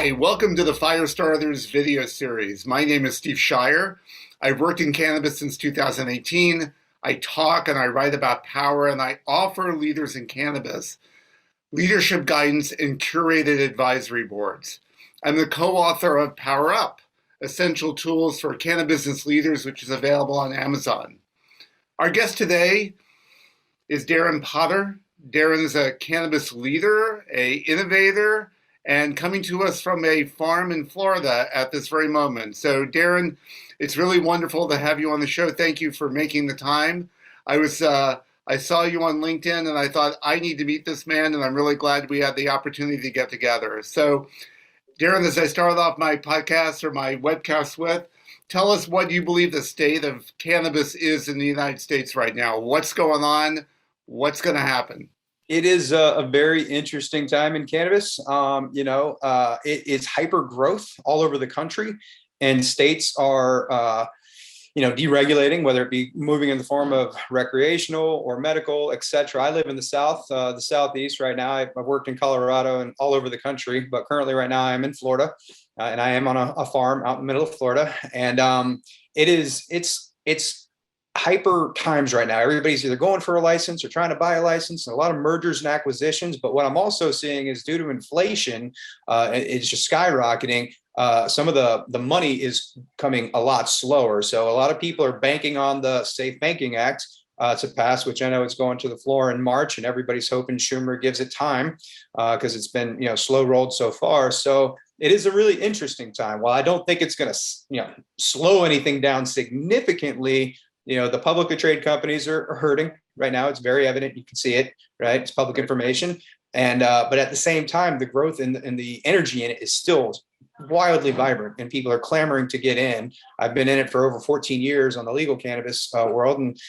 Hi, welcome to the Firestarters video series. My name is Steve Scheier. I've worked in cannabis since 2018. I talk and I write about power, and I offer leaders in cannabis leadership guidance and curated advisory boards. I'm the co-author of Power Up, Essential Tools for Cannabis Business Leaders, which is available on Amazon. Our guest today is Darrin Potter. Darrin is a cannabis leader, an innovator, and coming to us from a farm in Florida at this very moment. So Darrin, it's really wonderful to have you on the show. Thank you for making the time. I saw you on LinkedIn and I thought I need to meet this man, and I'm really glad we had the opportunity to get together. So Darrin, as I started off my podcast or my webcast with, tell us what you believe the state of cannabis is in the United States right now. What's going on? What's going to happen? It is a very interesting time in cannabis. It's hyper growth all over the country, and states are, deregulating, whether it be moving in the form of recreational or medical, et cetera. I live in the South, the Southeast right now. I've worked in Colorado and all over the country, but currently right now I'm in Florida, and I am on a farm out in the middle of Florida. And it's hyper times right now. Everybody's either going for a license or trying to buy a license, and a lot of mergers and acquisitions. But what I'm also seeing is, due to inflation, it's just skyrocketing. Some of the money is coming a lot slower. So a lot of people are banking on the Safe Banking Act to pass, which I know is going to the floor in March, and everybody's hoping Schumer gives it time because it's been slow rolled so far. So it is a really interesting time. While I don't think it's going to slow anything down significantly, the publicly traded companies are hurting right now. It's very evident. You can see it, right? It's public information. And but at the same time, the growth in the energy in it is still wildly vibrant, and people are clamoring to get in. I've been in it for over 14 years on the legal cannabis world, and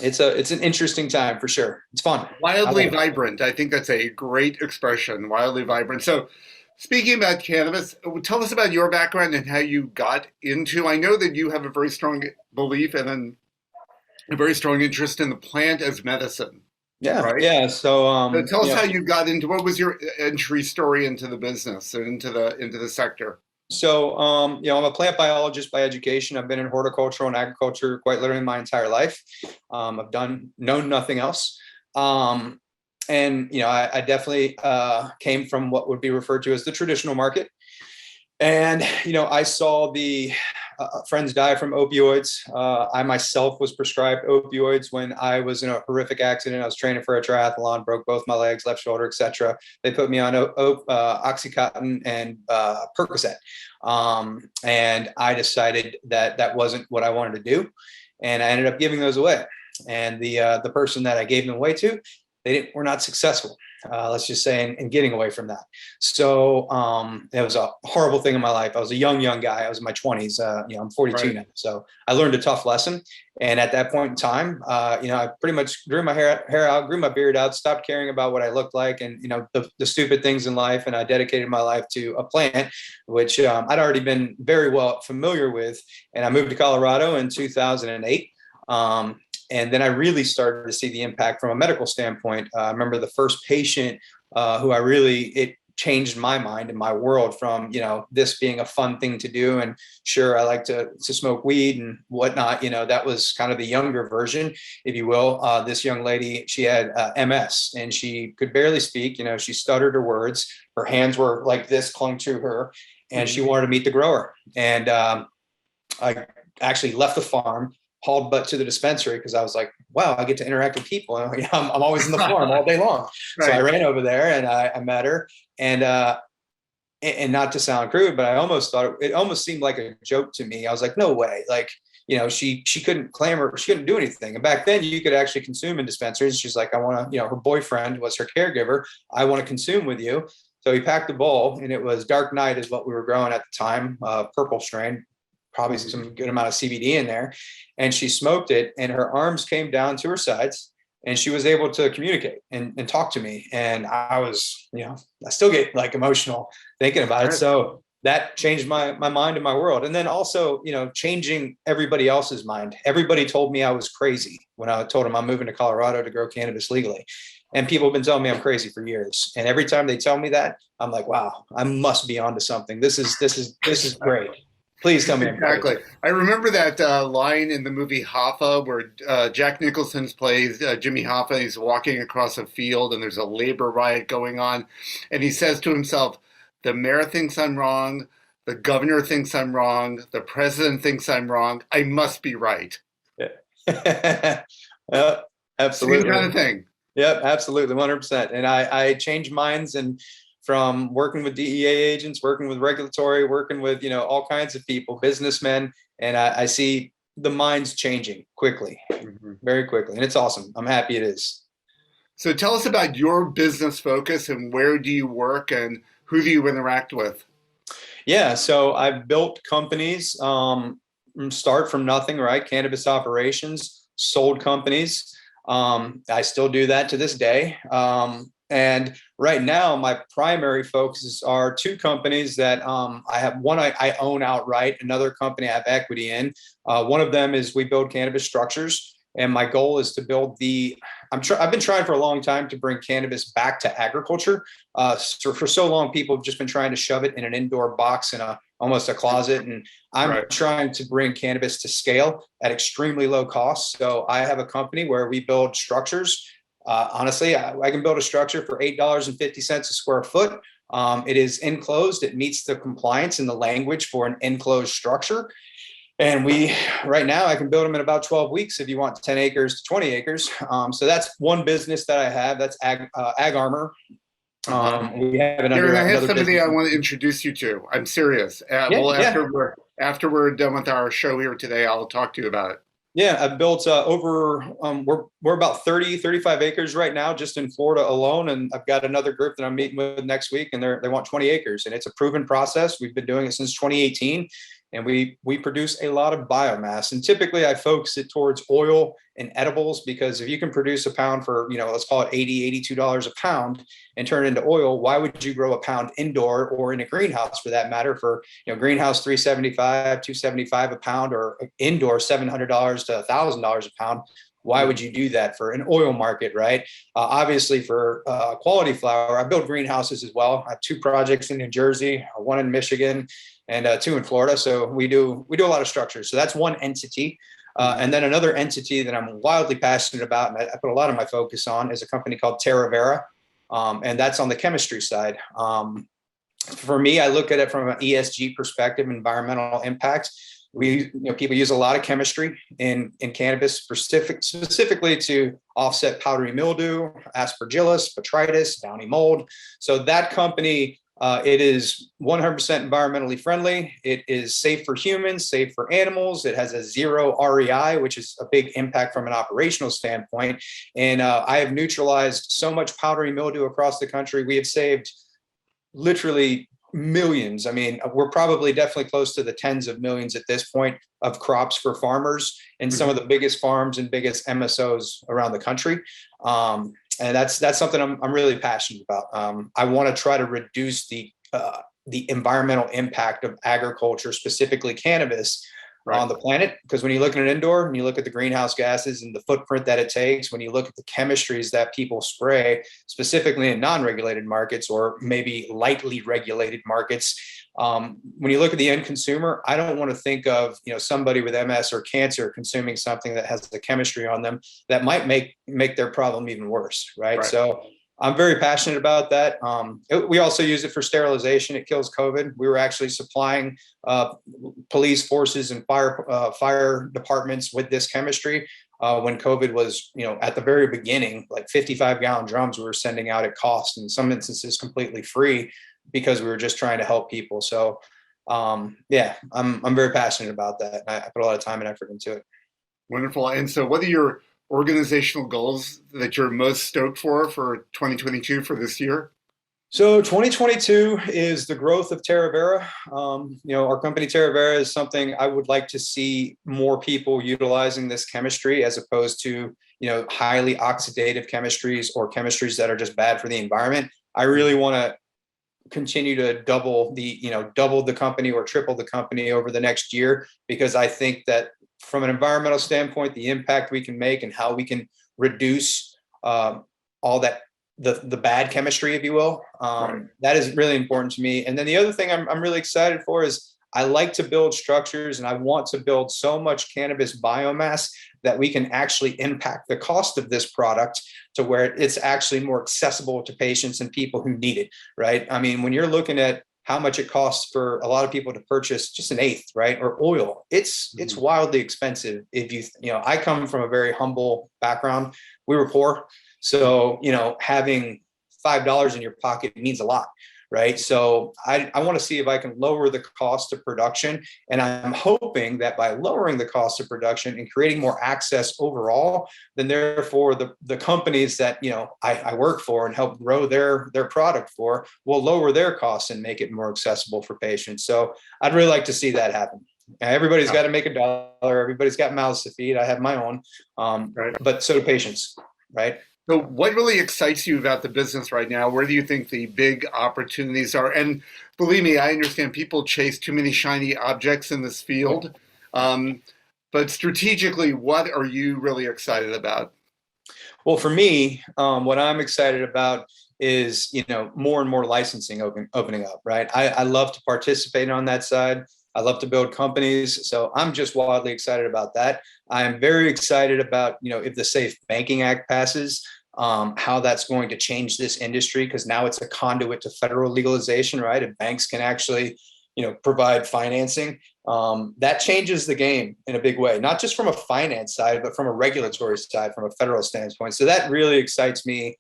it's an interesting time for sure. It's fun. Wildly vibrant. I think that's a great expression. Wildly vibrant. So, speaking about cannabis, tell us about your background and how you got into. I know that you have a very strong belief and then a very strong interest in the plant as medicine. Yeah, right? yeah. So tell us how you got into. What was your entry story into the business and into the sector? So I'm a plant biologist by education. I've been in horticulture and agriculture quite literally my entire life. I've known nothing else. And I definitely came from what would be referred to as the traditional market. And I saw the friends die from opioids. I myself was prescribed opioids when I was in a horrific accident. I was training for a triathlon, broke both my legs, left shoulder, etc. They put me on Oxycontin and Percocet. And I decided that wasn't what I wanted to do. And I ended up giving those away. And the person that I gave them away to, were not successful, let's just say, in getting away from that. So it was a horrible thing in my life. I was a young guy. I was in my 20s. I'm 42 right. now. So I learned a tough lesson. And at that point in time, I pretty much grew my hair out, grew my beard out, stopped caring about what I looked like and, the stupid things in life. And I dedicated my life to a plant, which I'd already been very well familiar with. And I moved to Colorado in 2008. And then I really started to see the impact from a medical standpoint. I remember the first patient it changed my mind and my world from, this being a fun thing to do. And sure, I like to smoke weed and whatnot. That was kind of the younger version, if you will. This young lady, she had MS and she could barely speak. She stuttered her words. Her hands were like this, clung to her, and she wanted to meet the grower. And I actually left the farm, hauled butt to the dispensary because I was like, wow, I get to interact with people. I'm always in the farm all day long. Right. So I ran over there and I met her, and not to sound crude, but I almost thought it almost seemed like a joke to me. I was like, no way. Like, she couldn't clamor, she couldn't do anything. And back then you could actually consume in dispensaries. She's like, I want to, her boyfriend was her caregiver. I want to consume with you. So he packed a bowl, and it was Dark Knight is what we were growing at the time, purple strain, probably some good amount of CBD in there. And she smoked it, and her arms came down to her sides, and she was able to communicate and talk to me. And I was, I still get like emotional thinking about it. So that changed my mind and my world. And then also, changing everybody else's mind. Everybody told me I was crazy when I told them I'm moving to Colorado to grow cannabis legally. And people have been telling me I'm crazy for years. And every time they tell me that, I'm like, wow, I must be onto something. This is great. Please tell me I'm Exactly. crazy. I remember that line in the movie Hoffa where Jack Nicholson plays Jimmy Hoffa. He's walking across a field and there's a labor riot going on. And he says to himself, the mayor thinks I'm wrong. The governor thinks I'm wrong. The president thinks I'm wrong. I must be right. Yeah. Same kind Absolutely. of thing. Yep, absolutely, 100%. And I changed minds, and from working with DEA agents, working with regulatory, working with all kinds of people, businessmen, and I see the minds changing quickly, Mhm. very quickly, and it's awesome. I'm happy it is. So tell us about your business focus and where do you work and who do you interact with? Yeah, so I've built companies, start from nothing, right? Cannabis operations, sold companies. I still do that to this day. And right now, my primary focuses are two companies that I have. One I own outright. Another company I have equity in. One of them is we build cannabis structures, and my goal is to build the. I've been trying for a long time to bring cannabis back to agriculture. So for so long, people have just been trying to shove it in an indoor box in almost a closet, and I'm Right. trying to bring cannabis to scale at extremely low cost. So I have a company where we build structures. Honestly, I can build a structure for $8.50 a square foot. It is enclosed. It meets the compliance and the language for an enclosed structure. And right now, I can build them in about 12 weeks if you want 10 acres to 20 acres. So that's one business that I have. That's Ag Armor. Uh-huh. We have it under Darren, I have another somebody business. I want to introduce you to. I'm serious. Yeah, Well, yeah. after we're done with our show here today, I'll talk to you about it. Yeah, I've built we're about 30, 35 acres right now, just in Florida alone. And I've got another group that I'm meeting with next week, and they want 20 acres. And it's a proven process. We've been doing it since 2018. And we produce a lot of biomass. And typically I focus it towards oil and edibles, because if you can produce a pound for, let's call it $82 a pound and turn it into oil, why would you grow a pound indoor or in a greenhouse for that matter for, greenhouse $375, $275 a pound, or indoor $700 to $1,000 a pound? Why would you do that for an oil market, right? Obviously, for quality flower, I build greenhouses as well. I have two projects in New Jersey, one in Michigan, and two in Florida. So we do a lot of structures. So that's one entity. And then another entity that I'm wildly passionate about, and I put a lot of my focus on, is a company called Terra Vera. And that's on the chemistry side. For me, I look at it from an ESG perspective, environmental impact. People use a lot of chemistry in cannabis, specifically to offset powdery mildew, aspergillus, botrytis, downy mold. So that company, it is 100% environmentally friendly. It is safe for humans, safe for animals. It has a 0 REI, which is a big impact from an operational standpoint. And I have neutralized so much powdery mildew across the country. We have saved literally millions. I mean, we're probably definitely close to the tens of millions at this point of crops for farmers and some of the biggest farms and biggest MSOs around the country. And that's something I'm really passionate about. I want to try to reduce the environmental impact of agriculture, specifically cannabis, on the planet. Because when you look at an indoor and you look at the greenhouse gases and the footprint that it takes, when you look at the chemistries that people spray, specifically in non-regulated markets or maybe lightly regulated markets, when you look at the end consumer, I don't want to think of somebody with MS or cancer consuming something that has the chemistry on them that might make their problem even worse, right? So I'm very passionate about that. We also use it for sterilization. It kills COVID. We were actually supplying police forces and fire departments with this chemistry when COVID was, at the very beginning, like 55-gallon drums we were sending out at cost, in some instances completely free, because we were just trying to help people. So yeah, I'm very passionate about that. I put a lot of time and effort into it. Wonderful. And so what are your organizational goals that you're most stoked for 2022 for this year? So 2022 is the growth of Terra Vera. Our company Terra Vera is something I would like to see more people utilizing this chemistry, as opposed to, highly oxidative chemistries or chemistries that are just bad for the environment. I really want to continue to double the company or triple the company over the next year, because I think that from an environmental standpoint, the impact we can make and how we can reduce all that, the bad chemistry, if you will. Right. That is really important to me. And then the other thing I'm really excited for is I like to build structures, and I want to build so much cannabis biomass that we can actually impact the cost of this product to where it's actually more accessible to patients and people who need it, right? I mean, when you're looking at how much it costs for a lot of people to purchase just an eighth, right? Or oil, it's wildly expensive. If I come from a very humble background. We were poor. So, having $5 in your pocket means a lot, right? So I want to see if I can lower the cost of production. And I'm hoping that by lowering the cost of production and creating more access overall, then therefore the companies that, I work for and help grow their product for will lower their costs and make it more accessible for patients. So I'd really like to see that happen. Everybody's got to make a dollar. Everybody's got mouths to feed. I have my own, Right. but so do patients, right? So what really excites you about the business right now? Where do you think the big opportunities are? And believe me, I understand people chase too many shiny objects in this field. But strategically, what are you really excited about? Well, for me, what I'm excited about is, more and more licensing opening up, right? I love to participate on that side. I love to build companies. So I'm just wildly excited about that. I'm very excited about, if the Safe Banking Act passes, how that's going to change this industry, because now it's a conduit to federal legalization, right? If banks can actually, provide financing, that changes the game in a big way, not just from a finance side, but from a regulatory side, from a federal standpoint. So that really excites me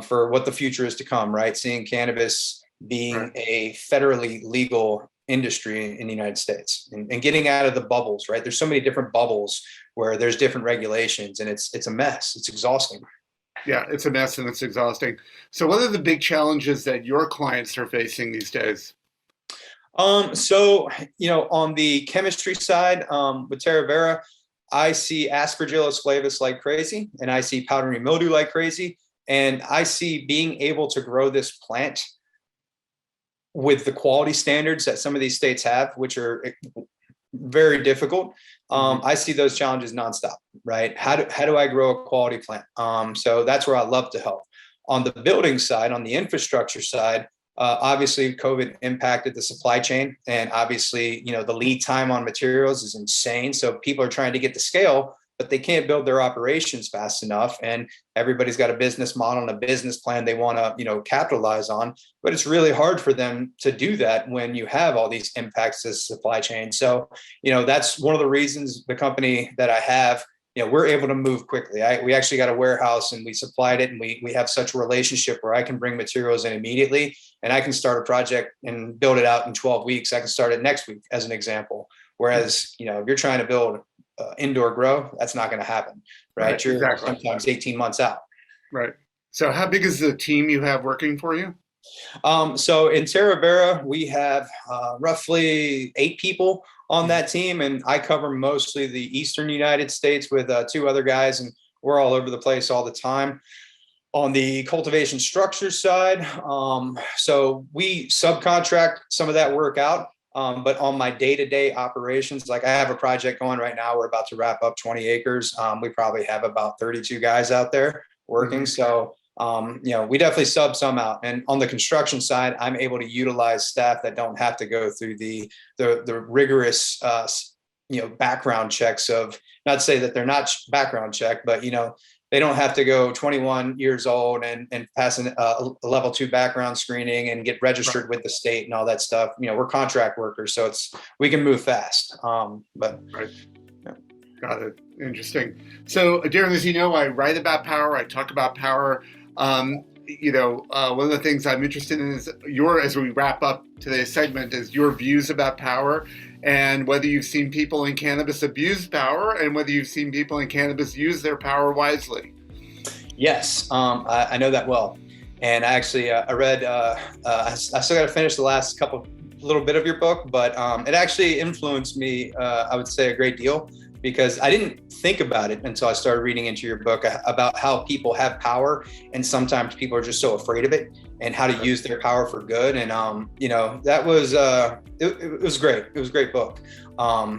for what the future is to come, right? Seeing cannabis being a federally legal industry in the United States and getting out of the bubbles, right? There's so many different bubbles where there's different regulations, and it's a mess. It's exhausting. Yeah, it's a mess and it's exhausting. So what are the big challenges that your clients are facing these days? So, on the chemistry side, with Terra Vera, I see Aspergillus flavus like crazy, and I see powdery mildew like crazy. And I see being able to grow this plant with the quality standards that some of these states have, which are very difficult. I see those challenges nonstop, right? How do I grow a quality plant? So that's where I love to help. On the building side, on the infrastructure side, obviously COVID impacted the supply chain, and obviously, the lead time on materials is insane. So people are trying to get to scale, but they can't build their operations fast enough. And everybody's got a business model and a business plan they want to, capitalize on, but it's really hard for them to do that when you have all these impacts to the supply chain. So, that's one of the reasons the company that I have, we're able to move quickly. We actually got a warehouse and we supplied it, and we have such a relationship where I can bring materials in immediately, and I can start a project and build it out in 12 weeks. I can start it next week, as an example. Whereas, if you're trying to build indoor grow, that's not going to happen, right? Right, You're exactly. sometimes 18 months out. Right. So how big is the team you have working for you? So in Terra Vera, we have roughly 8 people on that team, and I cover mostly the Eastern United States with 2 other guys, and we're all over the place all the time. On the cultivation structure side, so we subcontract some of that work out. But on my day-to-day operations, like I have a project going right now, we're about to wrap up 20 acres. We probably have about 32 guys out there working. So, we definitely sub some out. And on the construction side, I'm able to utilize staff that don't have to go through the rigorous, background checks of, not to say that they're not background check, but, they don't have to go 21 years old and pass a level 2 background screening and get registered with the state and all that stuff. We're contract workers, so we can move fast. But right. Yeah. Got it. Interesting. So, Darrin, as you know, I write about power. I talk about power. One of the things I'm interested in is as we wrap up today's segment, is your views about power, and whether you've seen people in cannabis abuse power, and whether you've seen people in cannabis use their power wisely. Yes, I know that well. And actually, I read, I still got to finish the last little bit of your book, but it actually influenced me, I would say, a great deal, because I didn't think about it until I started reading into your book about how people have power, and sometimes people are just so afraid of it, and how to use their power for good. And that was it was great. It was a great book.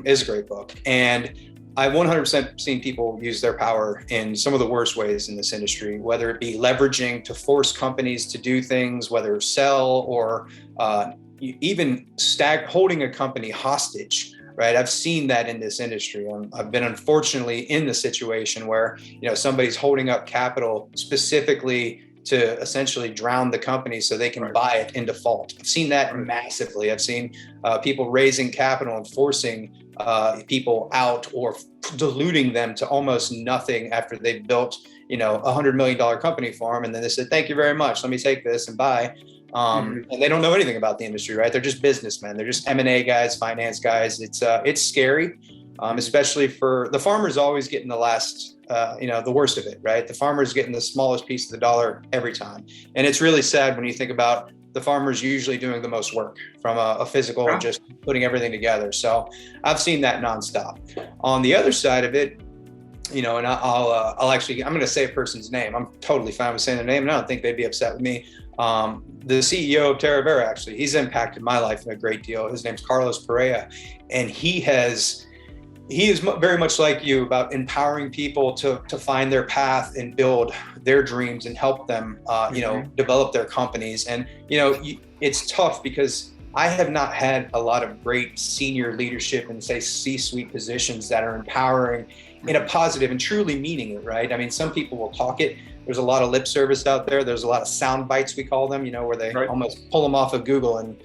Is a great book. And I've 100% seen people use their power in some of the worst ways in this industry, whether it be leveraging to force companies to do things, whether sell or even holding a company hostage. Right. I've seen that in this industry. I've been unfortunately in the situation where, somebody's holding up capital specifically to essentially drown the company so they can buy it in default. I've seen that massively. I've seen people raising capital and forcing people out or diluting them to almost nothing after they've built, $100 million company for them. And then they said, thank you very much. Let me take this and buy. And they don't know anything about the industry, right? They're just businessmen. They're just M&A guys, finance guys. It's scary, especially for the farmers always getting the last, the worst of it, right? The farmer's getting the smallest piece of the dollar every time. And it's really sad when you think about the farmers usually doing the most work from a physical and just putting everything together. So I've seen that nonstop. On the other side of it, and I'll actually, I'm going to say a person's name. I'm totally fine with saying their name, and I don't think they'd be upset with me. The CEO of Terra Vera, actually, he's impacted my life a great deal. His name's Carlos Perea, and he is very much like you about empowering people to find their path and build their dreams and help them, develop their companies. And, it's tough because I have not had a lot of great senior leadership and say C-suite positions that are empowering in a positive and truly meaning it, right? I mean, some people will talk it. There's a lot of lip service out there. There's a lot of sound bites, we call them, where they almost pull them off of Google and,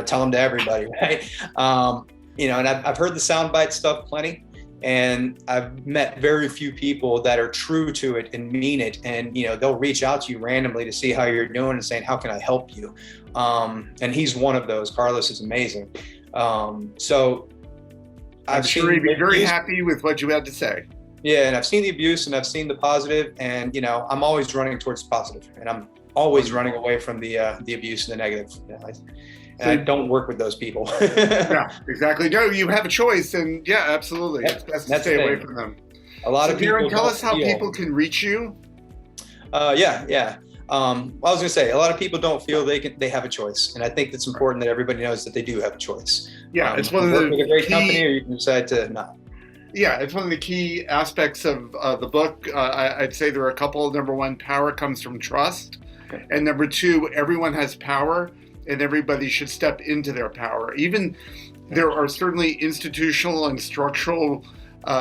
tell them to everybody, right? And I've heard the sound bite stuff plenty, and I've met very few people that are true to it and mean it. And, they'll reach out to you randomly to see how you're doing and saying, how can I help you? And he's one of those. Carlos is amazing. So I'm sure he'd be very happy with what you had to say. Yeah, and I've seen the abuse and I've seen the positive, and I'm always running towards the positive, and I'm always running away from the abuse and the negative. I don't work with those people. Yeah, exactly. No, you have a choice, and yeah, absolutely, it's best to stay away from them. A lot of people. Darrin, tell us how people can reach you. Yeah. I was going to say, a lot of people don't feel they have a choice, and I think it's important that everybody knows that they do have a choice. Yeah, it's one of the with a great company, or you can decide to not. Yeah, it's one of the key aspects of the book. I'd say there are a couple. Number one, power comes from trust. Okay. And number two, everyone has power and everybody should step into their power. Even there are certainly institutional and structural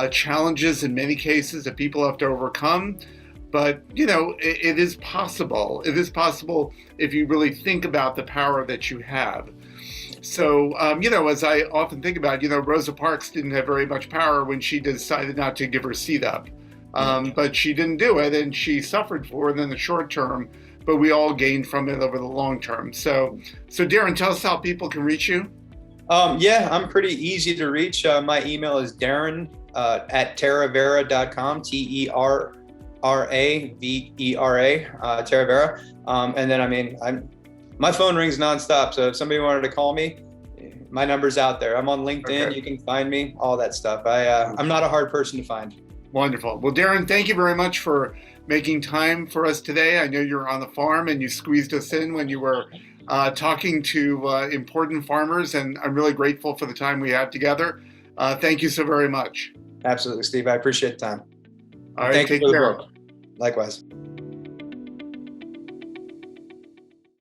challenges in many cases that people have to overcome. But, it is possible. It is possible if you really think about the power that you have. So, as I often think about, Rosa Parks didn't have very much power when she decided not to give her seat up. But she didn't do it, and she suffered for it in the short term, but we all gained from it over the long term. So Darrin, tell us how people can reach you. Yeah, I'm pretty easy to reach. My email is Darrin at terravera.com, TerraVera, Terra Vera. And then, my phone rings nonstop. So if somebody wanted to call me, my number's out there. I'm on LinkedIn. Okay. You can find me, all that stuff. I'm not a hard person to find. Wonderful. Well, Darrin, thank you very much for making time for us today. I know you're on the farm and you squeezed us in when you were talking to important farmers, and I'm really grateful for the time we had together. Thank you so very much. Absolutely, Steve. I appreciate the time. All right, take care. Likewise.